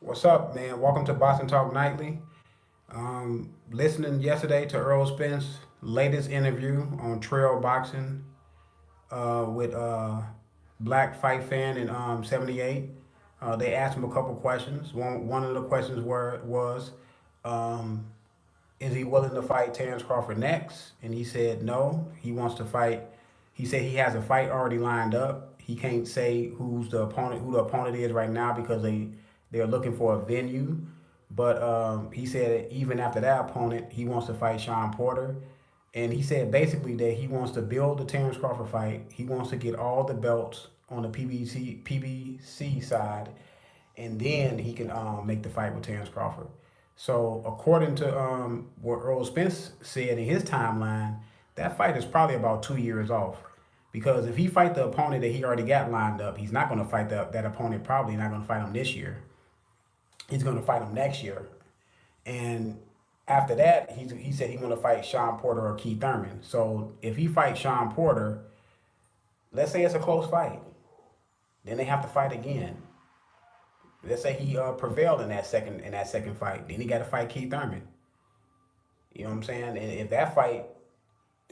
What's up, man? Welcome to Boxing Talk Nightly. Listening yesterday to Errol Spence' latest interview on Trail Boxing with Black Fight Fan in 78. They asked him a couple questions. One of the questions was, um, is he willing to fight Terrence Crawford next? And he said no. He wants to fight. He said he has a fight already lined up. He can't say who the opponent is right now because they're looking for a venue. But he said even after that opponent, he wants to fight Sean Porter. And he said basically that he wants to build the Terrence Crawford fight. He wants to get all the belts on the PBC side, and then he can make the fight with Terrence Crawford. So according to what Errol Spence said in his timeline, that fight is probably about 2 years off. Because if he fight the opponent that he already got lined up, he's not going to fight that opponent. Probably not going to fight him this year. He's going to fight him next year. And after that, he said he's going to fight Sean Porter or Keith Thurman. So if he fights Sean Porter, let's say it's a close fight, then they have to fight again. Let's say he prevailed in that second fight, then he got to fight Keith Thurman. You know what I'm saying? And if that fight,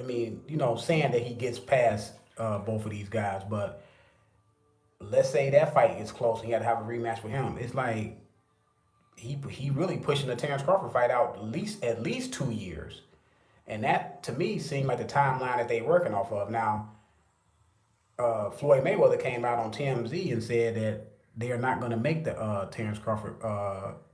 I mean, saying that he gets past both of these guys, but let's say that fight is close and he got to have a rematch with him. It's like he really pushing the Terrence Crawford fight out at least 2 years, and that to me seemed like the timeline that they working off of. Now, Floyd Mayweather came out on TMZ and said that they are not going to make the Terrence Crawford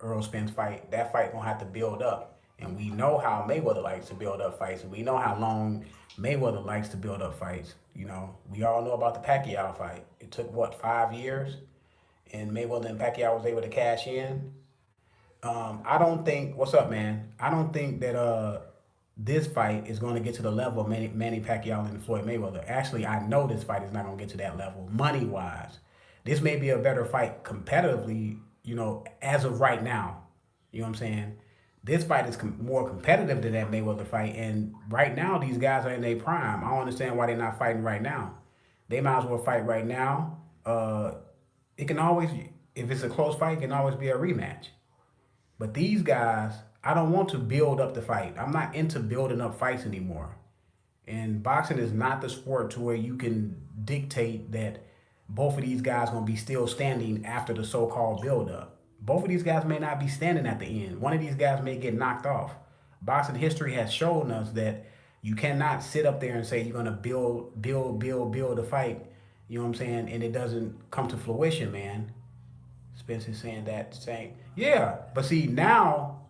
Errol Spence fight. That fight gonna have to build up, and we know how Mayweather likes to build up fights, and we know how long Mayweather likes to build up fights. We all know about the Pacquiao fight. It took what 5 years, and Mayweather and Pacquiao was able to cash in. I don't think. What's up, man? I don't think that this fight is going to get to the level of Manny Pacquiao and Floyd Mayweather. Actually, I know this fight is not going to get to that level money wise. This may be a better fight competitively, as of right now. You know what I'm saying? This fight is more competitive than that Mayweather fight, and right now these guys are in their prime. I don't understand why they're not fighting right now. They might as well fight right now. It can always, if it's a close fight, it can always be a rematch. But these guys, I don't want to build up the fight. I'm not into building up fights anymore. And boxing is not the sport to where you can dictate that both of these guys gonna be still standing after the so-called build-up. Both of these guys may not be standing at the end. One of these guys may get knocked off. Boxing history has shown us that you cannot sit up there and say you're gonna build a fight. You know what I'm saying? And it doesn't come to fruition, man. Spence is saying, yeah. But see, now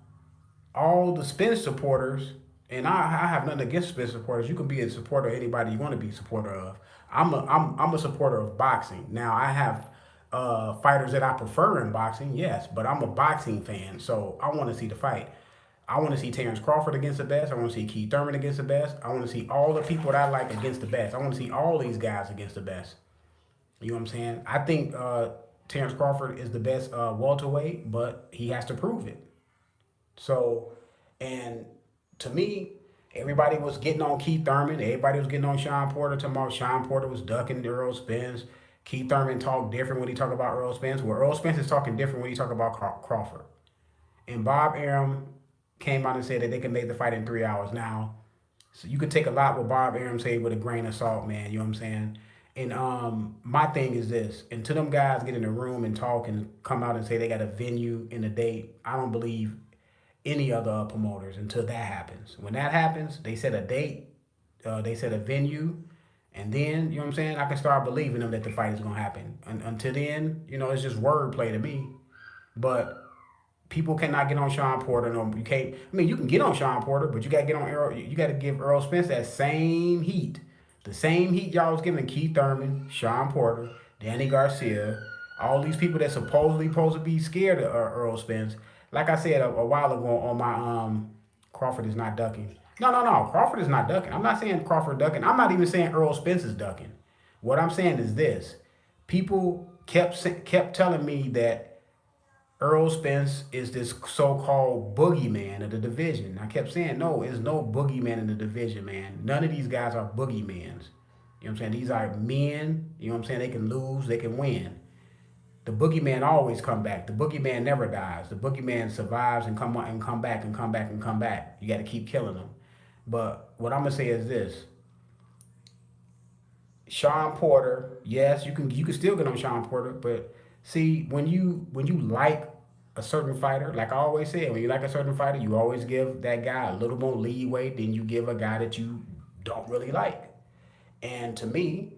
all the Spence supporters, and I have nothing against Spence supporters. You can be a supporter of anybody you want to be a supporter of. I'm a supporter of boxing. Now I have fighters that I prefer in boxing, yes, but I'm a boxing fan, so I want to see the fight. I want to see Terrence Crawford against the best. I want to see Keith Thurman against the best. I want to see all the people that I like against the best. I want to see all these guys against the best. You know what I'm saying? I think Terrence Crawford is the best welterweight, but he has to prove it. So, and to me, everybody was getting on Keith Thurman. Everybody was getting on Sean Porter. Talking about Sean Porter was ducking Earl Spence. Keith Thurman talked different when he talked about Earl Spence. Well, Earl Spence is talking different when he talk about Crawford. And Bob Arum came out and said that they can make the fight in 3 hours. Now, so you could take a lot what Bob Arum said with a grain of salt, man. You know what I'm saying? And my thing is this: until them guys get in the room and talk and come out and say they got a venue and a date, I don't believe any other promoters until that happens. When that happens, they set a date, they set a venue, and then, you know what I'm saying, I can start believing them that the fight is going to happen. Until then, it's just wordplay to me. But people cannot get on Sean Porter. No, you can't. I mean, you can get on Sean Porter, but you got to get on Earl. You got to give Earl Spence that same heat. The same heat y'all was giving Keith Thurman, Sean Porter, Danny Garcia, all these people that supposed to be scared of Earl Spence. Like I said a while ago on my Crawford is not ducking. No. Crawford is not ducking. I'm not saying Crawford ducking. I'm not even saying Earl Spence is ducking. What I'm saying is this: people kept telling me that Earl Spence is this so-called boogeyman of the division. I kept saying, no, there's no boogeyman in the division, man. None of these guys are boogeymans. You know what I'm saying? These are men. You know what I'm saying? They can lose, they can win. The boogeyman always come back. The boogeyman never dies. The boogeyman survives and come back and come back and come back. You got to keep killing them. But what I'm gonna say is this: Sean Porter, yes, you can still get on Sean Porter, but see when you like a certain fighter, like I always say, when you like a certain fighter, you always give that guy a little more leeway than you give a guy that you don't really like. And to me,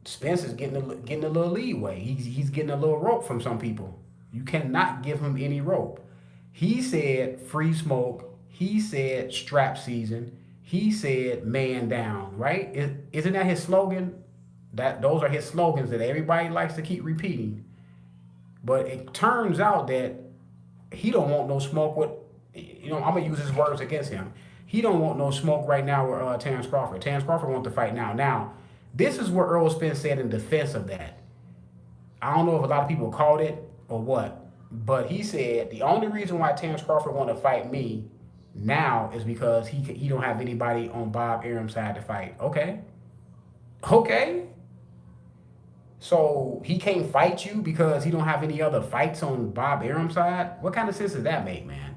Spence is getting a little leeway. He's getting a little rope from some people. You cannot give him any rope. He said free smoke. He said strap season. He said man down. Right? Isn't that his slogan? That those are his slogans that everybody likes to keep repeating. But it turns out that he don't want no smoke with. I'm gonna use his words against him. He don't want no smoke right now with Terrence Crawford. Terrence Crawford wants to fight now. Now, this is what Errol Spence said in defense of that. I don't know if a lot of people caught it or what, but he said the only reason why Terrence Crawford want to fight me now is because he don't have anybody on Bob Arum's side to fight. Okay. So he can't fight you because he don't have any other fights on Bob Arum's side? What kind of sense does that make, man?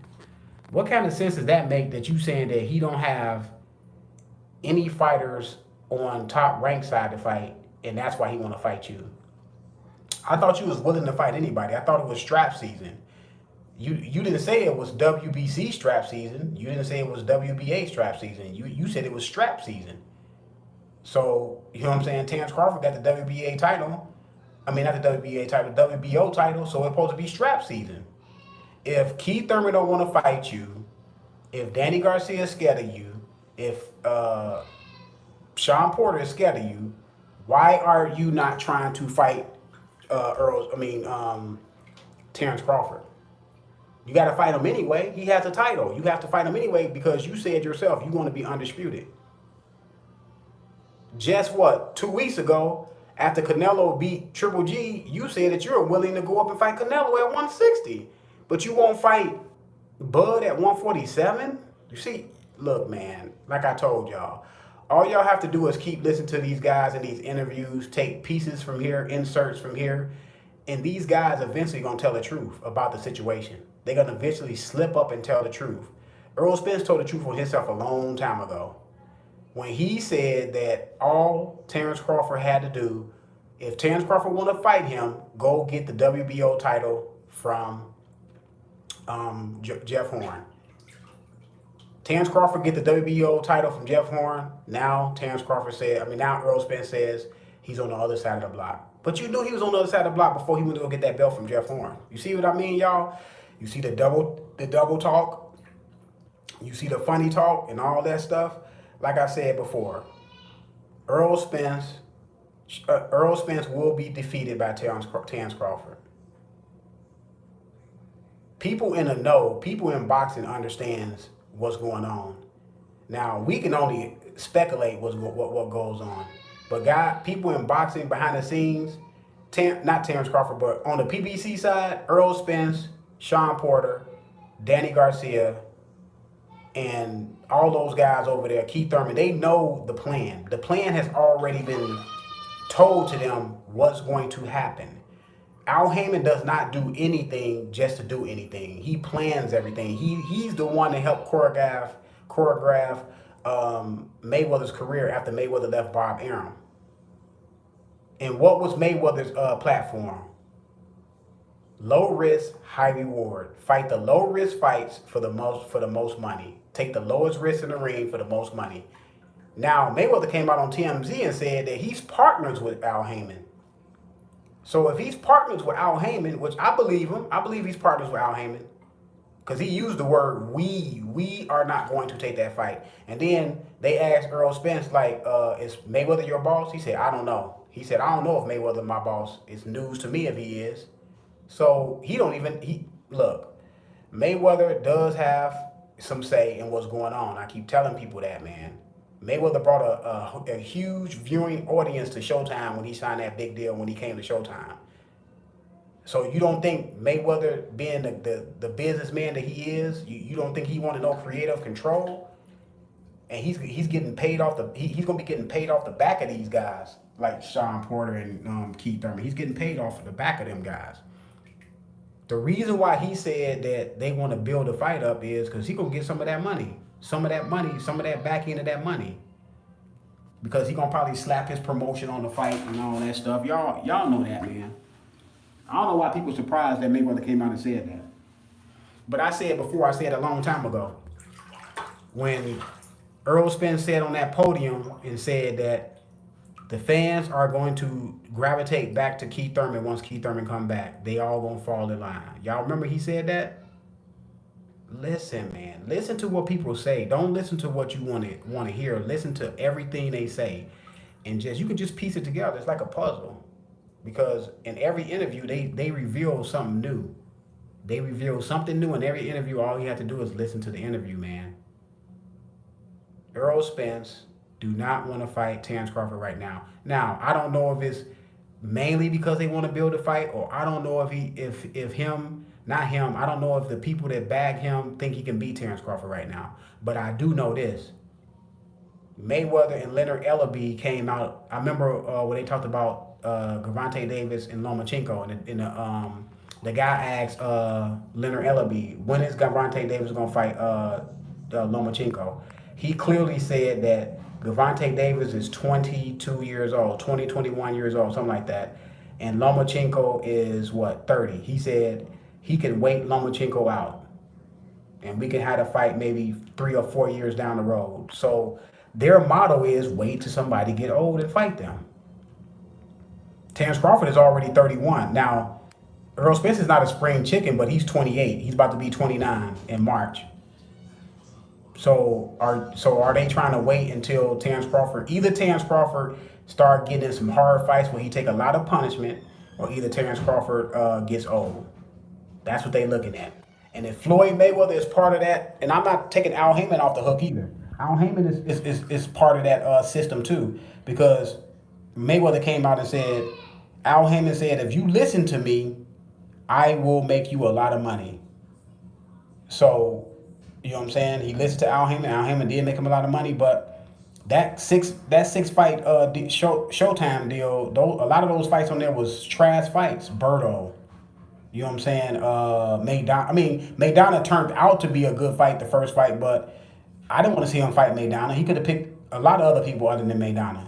What kind of sense does that make that you saying that he don't have any fighters on top rank side to fight, and that's why he want to fight you? I thought you was willing to fight anybody. I thought it was strap season. You didn't say it was WBC strap season. You didn't say it was WBA strap season. You said it was strap season. So, you know what I'm saying? Terrence Crawford got the WBA title. I mean, not the WBA title, WBO title, so it's supposed to be strap season. If Keith Thurman don't want to fight you, if Danny Garcia is scared of you, if Sean Porter is scared of you, why are you not trying to fight Terrence Crawford? You got to fight him anyway. He has a title. You have to fight him anyway because you said yourself you want to be undisputed. Just what? 2 weeks ago, after Canelo beat Triple G, you said that you're willing to go up and fight Canelo at 160. But you won't fight Bud at 147? You see, look, man, like I told y'all, all y'all have to do is keep listening to these guys in these interviews, take pieces from here, inserts from here, and these guys eventually going to tell the truth about the situation. They're going to eventually slip up and tell the truth. Errol Spence told the truth on himself a long time ago when he said that all Terrence Crawford had to do, if Terrence Crawford want to fight him, go get the WBO title from Jeff Horn. Terrence Crawford get the WBO title from Jeff Horn. Now now Errol Spence says he's on the other side of the block. But you knew he was on the other side of the block before he went to go get that belt from Jeff Horn. You see what I mean, y'all? You see the double talk. You see the funny talk and all that stuff. Like I said before, Errol Spence will be defeated by Terrence Crawford. People in the know, people in boxing understands what's going on. Now, we can only speculate what goes on. But people in boxing behind the scenes, not Terrence Crawford, but on the PBC side, Errol Spence, Sean Porter, Danny Garcia, and all those guys over there, Keith Thurman, they know the plan. The plan has already been told to them what's going to happen. Al Heyman does not do anything just to do anything. He plans everything. He's the one that helped choreograph Mayweather's career after Mayweather left Bob Arum. And what was Mayweather's platform? Low risk, high reward. Fight the low risk fights for the most money. Take the lowest risk in the ring for the most money. Now, Mayweather came out on TMZ and said that he's partners with Al Heyman. So if he's partners with Al Heyman, which I believe him, I believe he's partners with Al Heyman. Because he used the word we are not going to take that fight. And then they asked Errol Spence, like, is Mayweather your boss? He said, I don't know. He said, I don't know if Mayweather my boss. It's news to me if he is. So look, Mayweather does have some say in what's going on. I keep telling people that, man. Mayweather brought a huge viewing audience to Showtime when he signed that big deal when he came to Showtime. So you don't think Mayweather, being the businessman that he is, you don't think he wanted no creative control? And he's getting paid off he's gonna be getting paid off the back of these guys. like Sean Porter and Keith Thurman. He's getting paid off of the back of them guys. The reason why he said that they want to build a fight up is because he gonna get some of that money, some of that back end of that money. Because he gonna probably slap his promotion on the fight and all that stuff. Y'all know that, man. I don't know why people surprised that Mayweather came out and said that. But I said before, I said a long time ago, when Errol Spence said on that podium and said that the fans are going to gravitate back to Keith Thurman once Keith Thurman come back. They all gonna fall in line. Y'all remember he said that? Listen, man. Listen to what people say. Don't listen to what you want to hear. Listen to everything they say, and just you can just piece it together. It's like a puzzle, because in every interview they reveal something new. They reveal something new in every interview. All you have to do is listen to the interview, man. Errol Spence do not want to fight Terrence Crawford right now. Now, I don't know if it's mainly because they want to build a fight, or I don't know if him, not him, I don't know if the people that bag him think he can beat Terrence Crawford right now. But I do know this. Mayweather and Leonard Ellaby came out. I remember when they talked about Gervonta Davis and Lomachenko, and the guy asked Leonard Ellaby, when is Gervonta Davis going to fight Lomachenko? He clearly said that Gervonta Davis is 22 years old, 21 years old, something like that. And Lomachenko is, 30. He said he can wait Lomachenko out. And we can have a fight maybe 3 or 4 years down the road. So their motto is wait till somebody get old and fight them. Terrence Crawford is already 31. Now, Errol Spence is not a spring chicken, but he's 28. He's about to be 29 in March. So are they trying to wait until Terrence Crawford, either Terrence Crawford start getting some hard fights where he take a lot of punishment, or either Terrence Crawford gets old? That's what they looking at. And if Floyd Mayweather is part of that, and I'm not taking Al Heyman off the hook either. Al Heyman is part of that system too, because Mayweather came out and said, Al Heyman said, if you listen to me, I will make you a lot of money. So, you know what I'm saying? He listened to Al Heyman. Al Heyman did make him a lot of money, but that six fight Showtime deal, a lot of those fights on there was trash fights. Berto, you know what I'm saying? Maidana turned out to be a good fight, the first fight, but I didn't want to see him fight Maidana. He could have picked a lot of other people other than Maidana.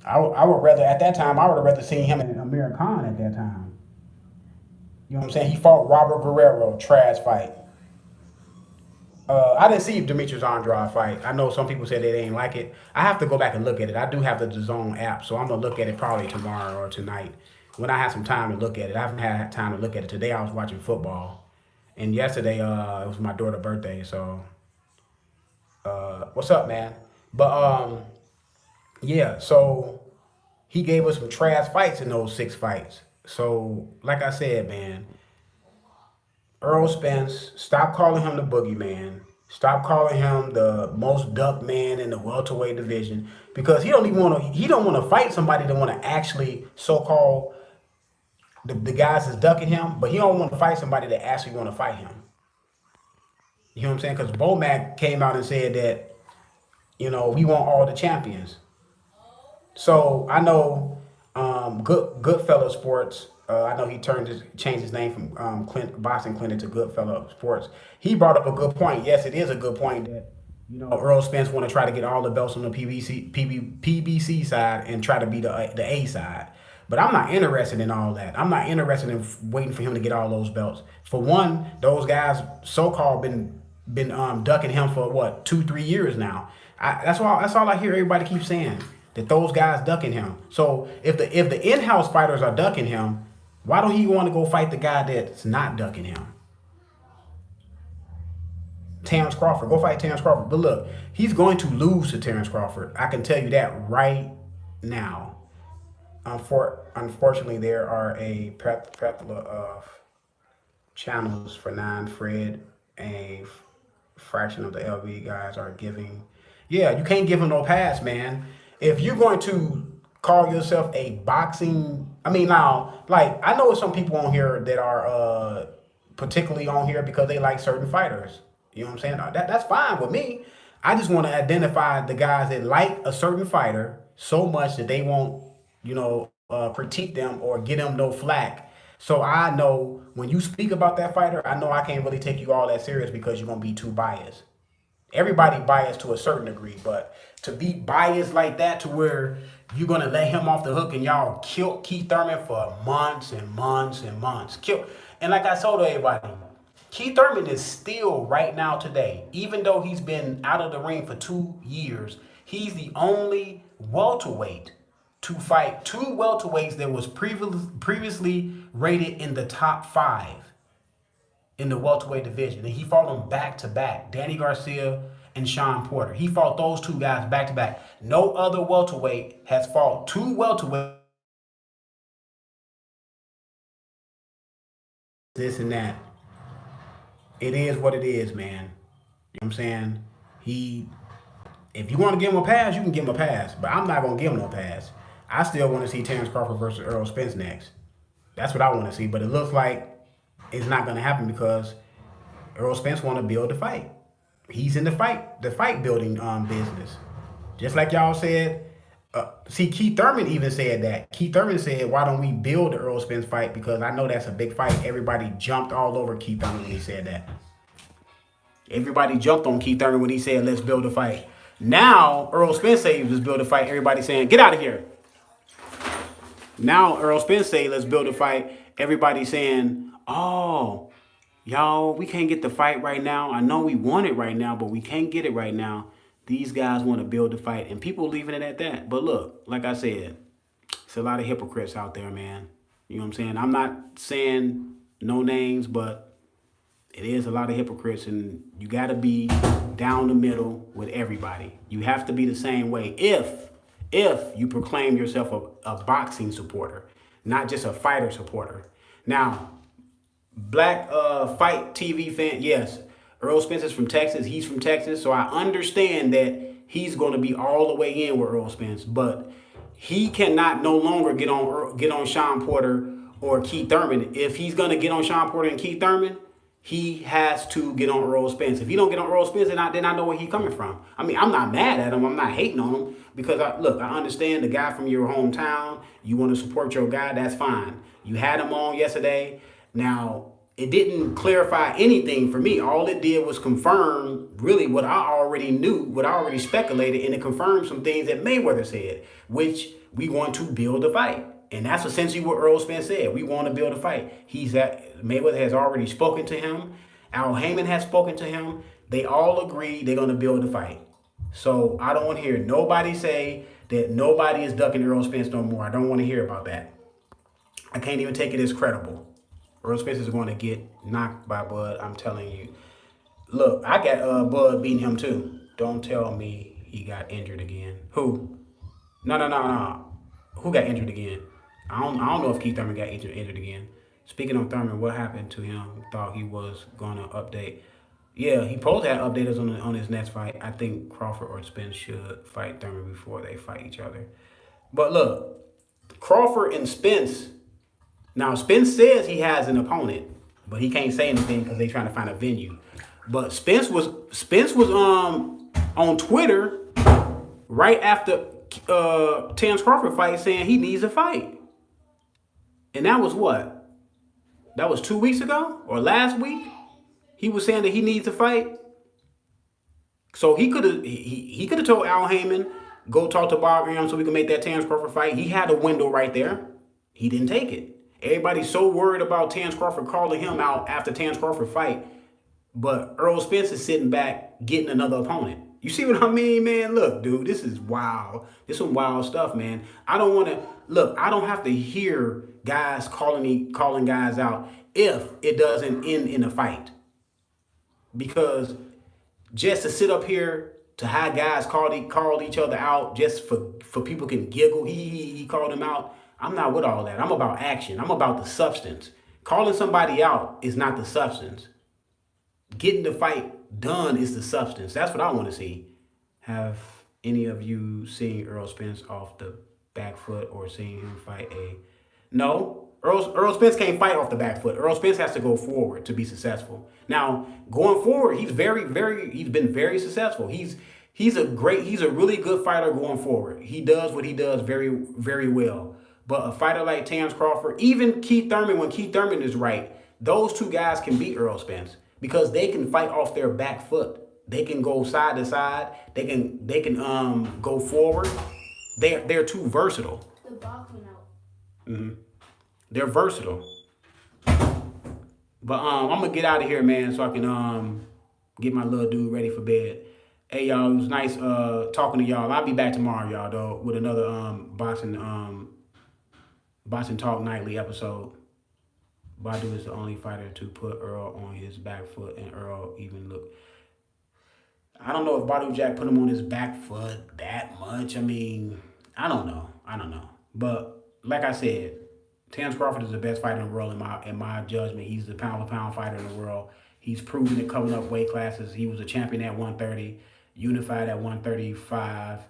I would rather, at that time, I would have rather seen him and Amir Khan at that time. You know what I'm saying? He fought Robert Guerrero, trash fight. I didn't see Demetrius Andrade fight. I know some people said they didn't like it. I have to go back and look at it. I do have the DAZN app, so I'm going to look at it probably tomorrow or tonight when I have some time to look at it. I haven't had time to look at it. Today I was watching football. And yesterday it was my daughter's birthday, so what's up, man? But yeah, so he gave us some trash fights in those 6 fights. So like I said, man, Errol Spence, stop calling him the boogeyman. Stop calling him the most ducked man in the welterweight division, because he don't want to fight somebody that want to actually so-called the guys that's ducking him, but he don't want to fight somebody that actually want to fight him. You know what I'm saying? Because Bomac came out and said that, we want all the champions. So I know Goodfellow Sports. I know he changed his name from Boxing Clinic to Goodfellow Sports. He brought up a good point. Yes, it is a good point that Errol Spence want to try to get all the belts on the PBC side and try to be the A side. But I'm not interested in all that. I'm not interested in waiting for him to get all those belts. For one, those guys so-called been ducking him for 2-3 years now. That's all I hear everybody keep saying, that those guys ducking him. So if the in-house fighters are ducking him, why don't he want to go fight the guy that's not ducking him? Terrence Crawford. Go fight Terrence Crawford. But look, he's going to lose to Terrence Crawford. I can tell you that right now. Unfortunately, there are a plethora of channels for Fred. A fraction of the LB guys are giving. Yeah, you can't give him no pass, man. If you're going to call yourself a boxing, I know some people on here that are particularly on here because they like certain fighters. You know what I'm saying? That's fine with me. I just want to identify the guys that like a certain fighter so much that they won't critique them or get them no flack. So I know when you speak about that fighter, I know I can't really take you all that serious because you're gonna be too biased. Everybody biased to a certain degree, but to be biased like that to where you're gonna let him off the hook and y'all killed Keith Thurman for months and months and months. And like I told everybody, Keith Thurman is still right now today, even though he's been out of the ring for 2 years, he's the only welterweight to fight two welterweights that was previously rated in the top five in the welterweight division. And he fought them back to back, Danny Garcia and Sean Porter. He fought those two guys back to back. No other welterweight has fought two welterweights. This and that. It is what it is, man. You know what I'm saying? If you want to give him a pass, you can give him a pass. But I'm not going to give him no pass. I still want to see Terrence Crawford versus Errol Spence next. That's what I want to see. But it looks like it's not going to happen because Errol Spence want to build the fight. He's in the fight building business. Just like y'all said. Keith Thurman even said that. Keith Thurman said, why don't we build the Errol Spence fight? Because I know that's a big fight. Everybody jumped all over Keith Thurman when he said that. Everybody jumped on Keith Thurman when he said, let's build a fight. Now, Errol Spence said, let's build a fight. Everybody saying, get out of here. Now, Errol Spence say, let's build a fight. Everybody saying, oh, y'all, we can't get the fight right now. I know we want it right now, but we can't get it right now. These guys want to build the fight, and people leaving it at that. But look, like I said, it's a lot of hypocrites out there, man. You know what I'm saying? I'm not saying no names, but it is a lot of hypocrites, and you got to be down the middle with everybody. You have to be the same way if you proclaim yourself a boxing supporter, not just a fighter supporter. Now, Black Fight TV fan, yes. Errol Spence is from Texas. He's from Texas. So I understand that he's going to be all the way in with Errol Spence. But he cannot no longer get on Sean Porter or Keith Thurman. If he's going to get on Sean Porter and Keith Thurman, he has to get on Errol Spence. If he don't get on Errol Spence, then I know where he's coming from. I mean, I'm not mad at him. I'm not hating on him. Because, I understand the guy from your hometown. You want to support your guy, that's fine. You had him on yesterday. Now, it didn't clarify anything for me. All it did was confirm really what I already knew, what I already speculated, and it confirmed some things that Mayweather said, which we want to build a fight. And that's essentially what Errol Spence said. We want to build a fight. Mayweather has already spoken to him. Al Heyman has spoken to him. They all agree they're going to build a fight. So I don't want to hear nobody say that nobody is ducking Errol Spence no more. I don't want to hear about that. I can't even take it as credible. Errol Spence is going to get knocked by Bud. I'm telling you. Look, I got Bud beating him too. Don't tell me he got injured again. Who? No. Who got injured again? I don't know if Keith Thurman got injured again. Speaking of Thurman, what happened to him? Thought he was going to update. Yeah, he supposed to have updated us on his next fight. I think Crawford or Spence should fight Thurman before they fight each other. But look, Crawford and Spence. Now, Spence says he has an opponent, but he can't say anything because they're trying to find a venue. But Spence was on Twitter right after Terrence Crawford fight saying he needs a fight. And that was what? That was 2 weeks ago or last week? He was saying that he needs a fight. So he could have told Al Heyman, go talk to Bob Arum so we can make that Terrence Crawford fight. He had a window right there. He didn't take it. Everybody's so worried about Terrence Crawford calling him out after Terrence Crawford fight. But Errol Spence is sitting back getting another opponent. You see what I mean, man? Look, dude, this is wild. This is some wild stuff, man. I don't have to hear guys calling guys out if it doesn't end in a fight. Because just to sit up here to have guys call each other out just for people can giggle, he called him out. I'm not with all that. I'm about action. I'm about the substance. Calling somebody out is not the substance. Getting the fight done is the substance. That's what I want to see. Have any of you seen Errol Spence off the back foot or seen him fight No. Errol Spence can't fight off the back foot. Errol Spence has to go forward to be successful. Now, going forward, he's been very successful. He's he's a really good fighter going forward. He does what he does very, very well. But a fighter like Terrence Crawford, even Keith Thurman, when Keith Thurman is right, those two guys can beat Errol Spence because they can fight off their back foot. They can go side to side. They can go forward. They're too versatile. The box went out. They're versatile. But I'm gonna get out of here, man, so I can get my little dude ready for bed. Hey y'all, it was nice talking to y'all. I'll be back tomorrow, y'all, though, with another boxing talk nightly episode. Badu is the only fighter to put Earl on his back foot, and Earl even look. I don't know if Badu Jack put him on his back foot that much. I mean, I don't know. But like I said, Terrence Crawford is the best fighter in the world in my judgment. He's the pound for pound fighter in the world. He's proven it coming up weight classes. He was a champion at 130, unified at 135,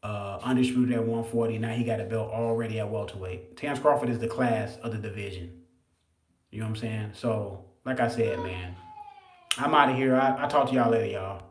undisputed at 140. Now he got a belt already at welterweight. Terrence Crawford is the class of the division. You know what I'm saying? So, like I said, man, I'm out of here. I'll talk to y'all later, y'all.